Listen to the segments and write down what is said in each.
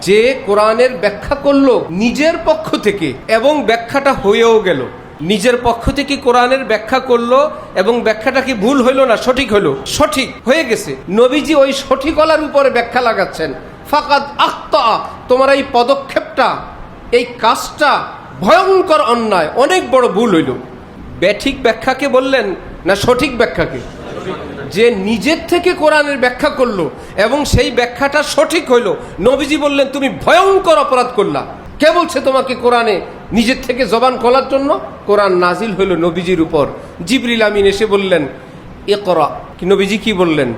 যে কোরআনের ব্যাখ্যা করলো নিজের পক্ষ থেকে এবং ব্যাখ্যাটা হয়েও গেল, নিজের পক্ষ থেকে কোরআনের ব্যাখ্যা করলো এবং ব্যাখ্যাটা কি ভুল হইল না সঠিক হইল? সঠিক হয়ে গেছে। নবীজি ওই সঠিকলার উপরে ব্যাখ্যা লাগাচ্ছেন। ফাকাদ আখতা, তোমার এই পদক্ষেপটা, এই কাজটা ভয়ঙ্কর অন্যায়, অনেক বড় ভুল হইল। ব্যাঠিক ব্যাখ্যাকে বললেন না সঠিক ব্যাখ্যাকে? যে নিজের থেকে কোরআনের ব্যাখ্যা করলো এবং সেই ব্যাখ্যাটা সঠিক হইল, নবীজি বললেন তুমি ভয়ঙ্কর অপরাধ করলা। কে বলছে তোমাকে কোরআনে নিজের থেকে জবান খোলার জন্য? কোরআন নাজিল হইল নবীজির উপর। জিবরিল আমিন এসে বললেন ইকরা। নবীজি কি বললেন?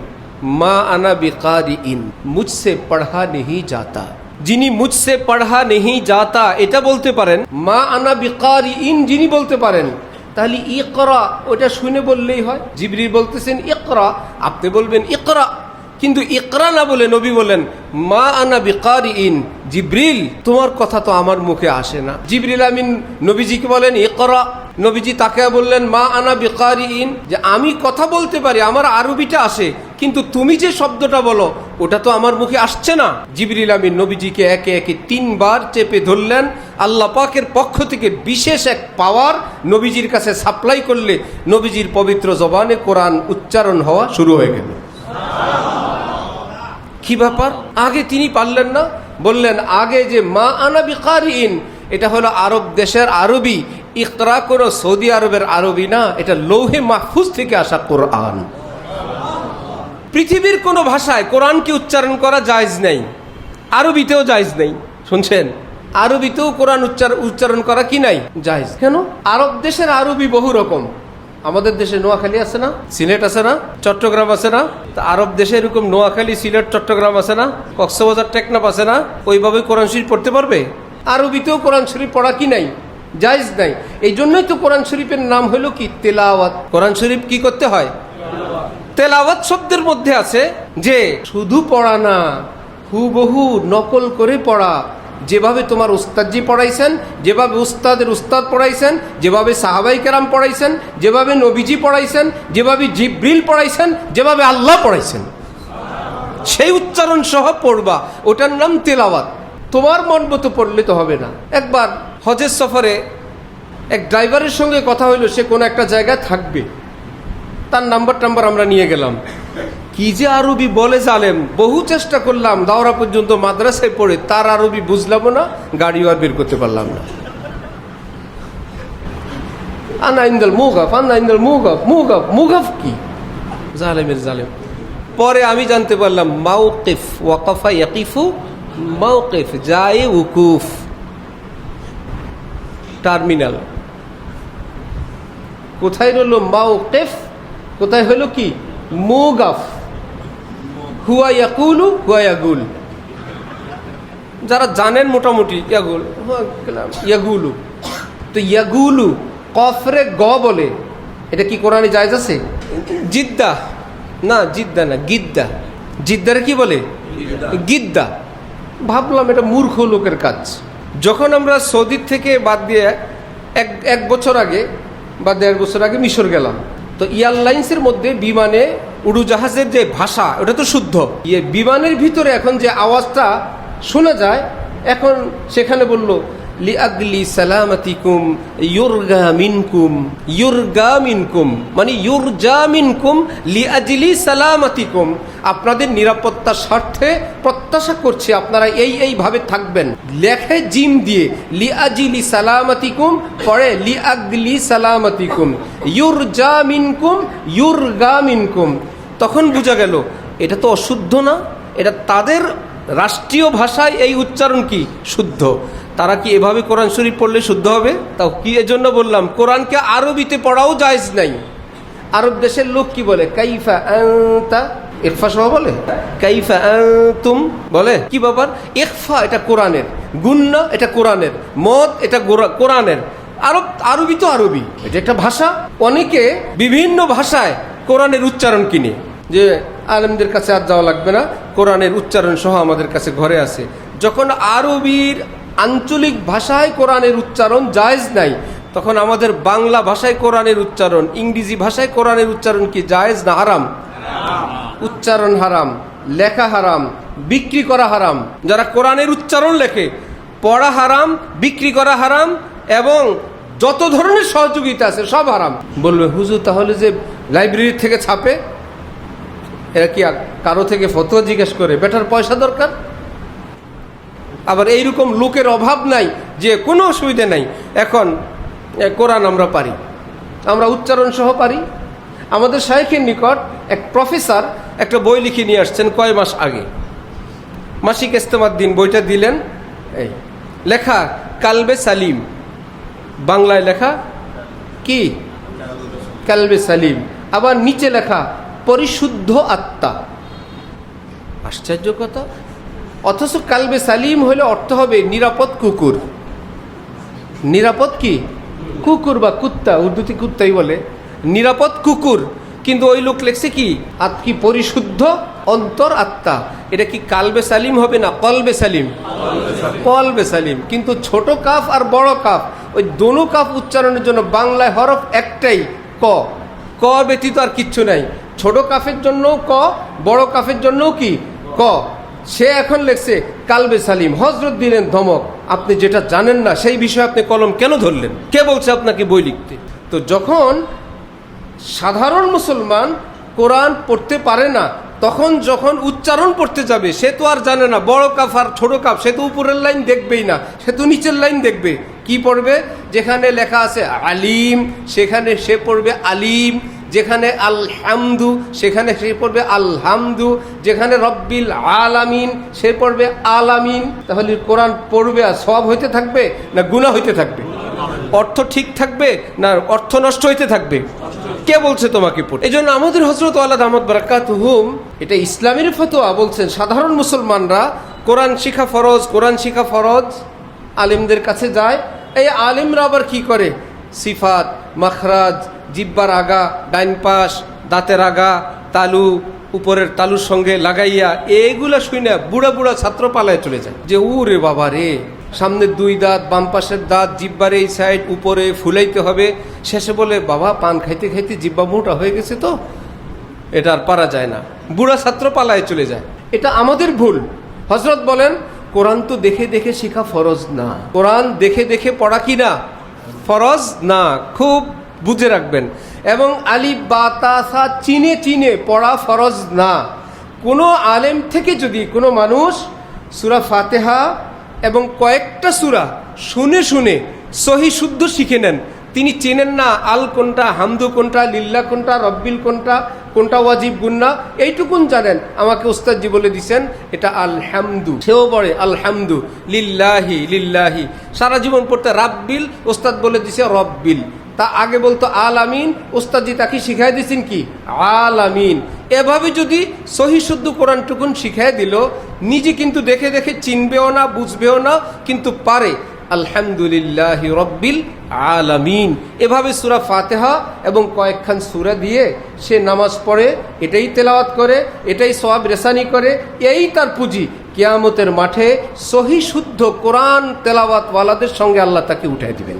মা আনা বিকারিইন, মুঝসে পড়া নেহি যাতা। যিনি মুঝসে পড়া নেহি যাতা এটা বলতে পারেন, মা আনা বিকারিইন যিনি বলতে পারেন, তাহলে ইকরা ওটা শুনে বললেই হয়। জিবরিল বলতেছেন ইকরা, আপনি বলবেন ইকরা, কিন্তু ইকরা না বলে নবী বলেন মা আনা বিকারিইন। জিবরিল তোমার কথা তো আমার মুখে আসে না। জিবরিল আমিন নবীজিকে বলেন ইকরা, নবীজি তাকে বললেন মা আনা বিকারিইন, যে আমি কথা বলতে পারি, আমার আরবিটা আসে, কিন্তু তুমি যে শব্দটা বলো ওটা তো আমার মুখে আসছে না। জিবরিল আমিন নবীজিকে একে একে 3 বার চেপে ধরলেন। আল্লাহ পাকের পক্ষ থেকে বিশেষ এক পাওয়ার নবীজির কাছে সাপ্লাই করলে নবীজির পবিত্র জবানে কোরআন উচ্চারণ হওয়া শুরু হয়ে গেল। কি ব্যাপার? আগে তিনি পারলেন না, বললেন আগে যে মা আনা বিকারিইন এটা হলো আরব দেশের আরবি, ইকরা কোনো সৌদি আরবের আরবি না, এটা লৌহে মাহফুজ থেকে আসা কোরআন। পৃথিবীর কোনো ভাষায় কোরআনকে উচ্চারণ করা জায়েজ নেই, আরবিতেও জায়েজ নেই। শুনছেন? আরবিতেও কোরআন উচ্চারণ করা কি নাই? জায়েজ। কেন? আরব দেশের আরবি বহু রকম। আমাদের দেশে নোয়াখালী আছে না, সিলেট আছে না, চট্টগ্রাম আছে না, তা আরব দেশে এরকম নোয়াখালী, সিলেট, চট্টগ্রাম আছে না, কক্সবাজার, টেকনাফ আছে না, ওইভাবে কোরআন শরীফ পড়তে পারবে? আরবিতেও কোরআন শরীফ পড়া কি নাই? জায়েজ নাই। এই জন্যই তো কোরআন শরীফের নাম হলো কি? তেলাওয়াত। কোরআন শরীফ কি করতে হয়? তেলাওয়াত শব্দের মধ্যে আছে যে শুধু পড়া না, হুবহু নকল করে পড়া। যেভাবে তোমার উস্তাদজি পড়াইছেন, যেভাবে উস্তাদের উস্তাদ পড়াইছেন, যেভাবে সাহাবাই কেরাম পড়াইছেন, যেভাবে নবীজি পড়াইছেন, যেভাবে জিবরিল পড়াইছেন, যেভাবে আল্লাহ পড়াইছেন, সেই উচ্চারণ সহ পড়বা। ওটার নাম তেলাওয়াত। তোমার মন মতো পড়লে তো হবে না। একবার হজের সফরে এক ড্রাইভারের সঙ্গে কথা হইলো, সে কোনো একটা জায়গায় থাকবে, তার নাম্বার আমরা নিয়ে গেলাম। কি যে আরবি বলে জালেম, বহু চেষ্টা করলাম, দাওরা পর্যন্ত মাদ্রাসায় পড়ে তার আরবি বুঝলাম না, গাড়িও আর বের করতে পারলাম না। আনা ইনদাল মুগাফ, আনা ইনদাল মুগাফ, মুগাফ মুগাফ কি? জালেমের জালেম। পরে আমি জানতে পারলাম মাওকিফ, ওয়াকাফা ইয়াকিফু, মাওকিফ যায় উকুফ, টার্মিনাল। কোথায় রইল মাওকিফ, কোথায় হলো কি মুগাফ? হুয়া ইয়াকুলু, হুয়া ইয়াগুল। যারা জানেন মোটামুটি ইয়াগুল, ইয়াগুলু, তো ইয়াগুলু কফরে গ বলে, এটা কি কোরআনে জায়েজ আছে? জিদ্দা না, জিদ্দা না, গিদ্দা। জিদ্দারে কি বলে? গিদ্দা। ভাবলাম এটা মূর্খ লোকের কাজ। যখন আমরা সৌদির থেকে বাদ দিয়ে এক বছর আগে বা 1.5 বছর আগে মিশর গেলাম, তো এয়ারলাইন্সের মধ্যে বিমানে উড়োজাহাজের যে ভাষা ওটা তো শুদ্ধ, বিমানের ভিতরে এখন যে আওয়াজটা শোনা যায়, এখন সেখানে বলল লিআগলি সালামাতিকুম ইউরগা মিনকুম, ইউরগা মিনকুম মানে ইউরজা মিনকুম লিআজলি সালামাতিকুম, আপনাদের নিরাপত্তার স্বার্থে প্রত্যাশা করছি আপনারা এইভাবে থাকবেন। লেখে জিম দিয়ে লিআজলি সালামাতিকুম, পড়ে লিআগলি সালামাতিকুম, ইউরজা মিনকুম, ইউরগা মিনকুম। তখন বোঝা গেল এটা তো অশুদ্ধ না, এটা তাদের রাষ্ট্রীয় ভাষায় এই উচ্চারণ কি শুদ্ধ। তারা কি এভাবে কোরআন শরীফ পড়লে শুদ্ধ হবে? তাও কি এজন্য বললাম কোরআনকে আরবিতে পড়াও জায়েজ নাই। আরব দেশের লোক কি বলে? কাইফা আনতা, ইখফা সহ বলে, কাইফা আনতুম বলে। কি ব্যাপার? ইখফা এটা কোরআনের, গুন্না এটা কোরআনের, মদ এটা কোরআনের। আরবি তো আরবি, এটা একটা ভাষা। অনেকে বিভিন্ন ভাষায় কোরআনের উচ্চারণ কিনে, যে আলেমদের কাছে আর যাওয়া লাগবে না, কোরআনের উচ্চারণ সহ আমাদের কাছে ঘরে আছে। যখন আরবির আঞ্চলিক ভাষায় কোরআনের উচ্চারণ জায়েজ নাই, তখন আমাদের বাংলা ভাষায় কোরআনের উচ্চারণ, ইংরেজি ভাষায় কোরআনের উচ্চারণ কি জায়েজ না হারাম? উচ্চারণ হারাম, লেখা হারাম, বিক্রি করা হারাম। যারা কোরআনের উচ্চারণ লেখে, পড়া হারাম, বিক্রি করা হারাম, এবং যত ধরনের সহযোগিতা আছে সব হারাম। বলবে হুজুর তাহলে যে লাইব্রেরি থেকে ছাপে, এরা কি কারো থেকে ফতোয়া জিজ্ঞেস করে? বেটার পয়সা দরকার। আবার এইরকম লোকের অভাব নাই যে কোনো অসুবিধা নাই। এখন কোরআন আমরা পারি, আমরা উচ্চারণ সহ পারি। আমাদের শাইখের নিকট এক প্রফেসর একটা বই লিখে নিয়ে আসছেন কয় মাস আগে, মাসিক ইস্তেমার দিন বইটা দিলেন। এই লেখা কালবে সালিম, বাংলায় লেখা কি কালবে সালিম, আবার নিচে লেখা পরিশুদ্ধ আত্মা। আশ্চর্য কথা। অথচ কালবে সালিম হলে অর্থ হবে নিরাপদ কুকুর। নিরাপদ কি কুকুর বা কুত্তা, উর্দুতে কুত্তাই বলে, নিরাপদ কুকুর। কিন্তু ওই লোক লেখছে কি কি পরিশুদ্ধ অন্তর আত্মা। এটা কি কালবে সালিম হবে না কলবে সালিম? কলবে সালিম। কিন্তু ছোট কাফ আর বড় কাফ, ওই দোনো কাফ উচ্চারণের জন্য বাংলায় হরফ একটাই, ক। ক ব্যতীত আর কিচ্ছু নাই। ছোট কাফের জন্য ক, বড় কাফের জন্য কি ক। সে এখন লেখছে কালবে সালিম। হযরত দিলেন ধমক, আপনি যেটা জানেন না সেই বিষয়ে আপনি কলম কেন ধরলেন? কে বলছে আপনাকে বই লিখতে? তো যখন সাধারণ মুসলমান কোরআন পড়তে পারে না, তখন যখন উচ্চারণ পড়তে যাবে, সে তো আর জানে না বড় কাফ আর ছোট কাফ। সে তো উপরের লাইন দেখবেই না, সে তো নিচের লাইন দেখবে। কি পড়বে? যেখানে লেখা আছে আলিম সেখানে সে পড়বে আলিম, যেখানে আলহামদু সেখানে সে পড়বে আলহামদু, যেখানে রব্বিল আলামিন সে পড়বে আলামিন। তাহলে কোরআন পড়বে আর সওয়াব হইতে থাকবে না গুনাহ হইতে থাকবে? অর্থ ঠিক থাকবে না অর্থ নষ্ট হইতে থাকবে? কে বলছে তোমাকে পড়ে? এই জন্য আমাদের হযরত আল্লাহ দামাত বারাকাতুহুম, এটা ইসলামের ফতোয়া, বলছেন সাধারণ মুসলমানরা কোরআন শিখা ফরজ, কোরআন শিখা ফরজ। আলিমদের কাছে যায়, এই আলিমরা আবার কি করে? সিফাত, মাখরাজ, জিব্বার আগা, ডাইন পাশ, দাঁতের আগা, তালু উপরের তালুর সঙ্গে লাগাইয়া, এইগুলা শুনে বুড়া বুড়া ছাত্র পালায় চলে যায় যে উরে বাবা রে, সামনের দুই দাঁত, বাম পাশের দাঁত, জিব্বার এই সাইড উপরে ফুলাইতে হবে। শেষে বলে বাবা পান খাইতে খাইতে জিব্বা মোটা হয়ে গেছে, তো এটা আর পারা যায় না। বুড়া ছাত্র পালায় চলে যায়। এটা আমাদের ভুল। হযরত বলেন কোরআন তো দেখে দেখে শিখা ফরজ না। কোরআন দেখে দেখে পড়া কি না ফরজ না, খুব বুঝে রাখবেন। এবং আলিফ বা তা সা চিনে চিনে পড়া ফরজ না। কোনো আলেম থেকে যদি কোনো মানুষ সূরা ফাতিহা এবং কয়েকটা সূরা শুনে শুনে সহি শুদ্ধ শিখে নেন, তিনি চেনেন না আল কোনটা, হামদু কোনটা, লিল্লাহ কোনটা, রব্বিল কোনটা, কোনটা ওয়াজিব গুন্না, এইটুকুন জানেন। আমাকে উস্তাদজি বলে দিছেন এটা আলহামদু, সেও পড়ে আলহামদু, লিল্লাহি লিল্লাহি। সারা জীবন পড়তে রাব্বিল, উস্তাদ বলে দিছে রব্বিল। তা আগে বলতো আলামিন, উস্তাদজি তাকে শিখাই দিয়েছেন কি আলামিন। এভাবে যদি সহি শুদ্ধ কোরআনটুকুন শিখাই দিল, নিজে কিন্তু দেখে দেখে চিনবেও না, বুঝবেও না, কিন্তু পারে আলহামদুলিল্লাহি রব্বিল আলামিন। এভাবে সূরা ফাতিহা এবং কয়েকখান সূরা দিয়ে সে নামাজ পড়ে, এটাই তেলাওয়াত করে, এটাই সওয়াব রেসানি করে, এই তার পুঁজি। কিয়ামতের মাঠে সহি শুদ্ধ কোরআন তেলাওয়াত ওয়ালাদের সঙ্গে আল্লাহ তাকে উঠাই দিবেন।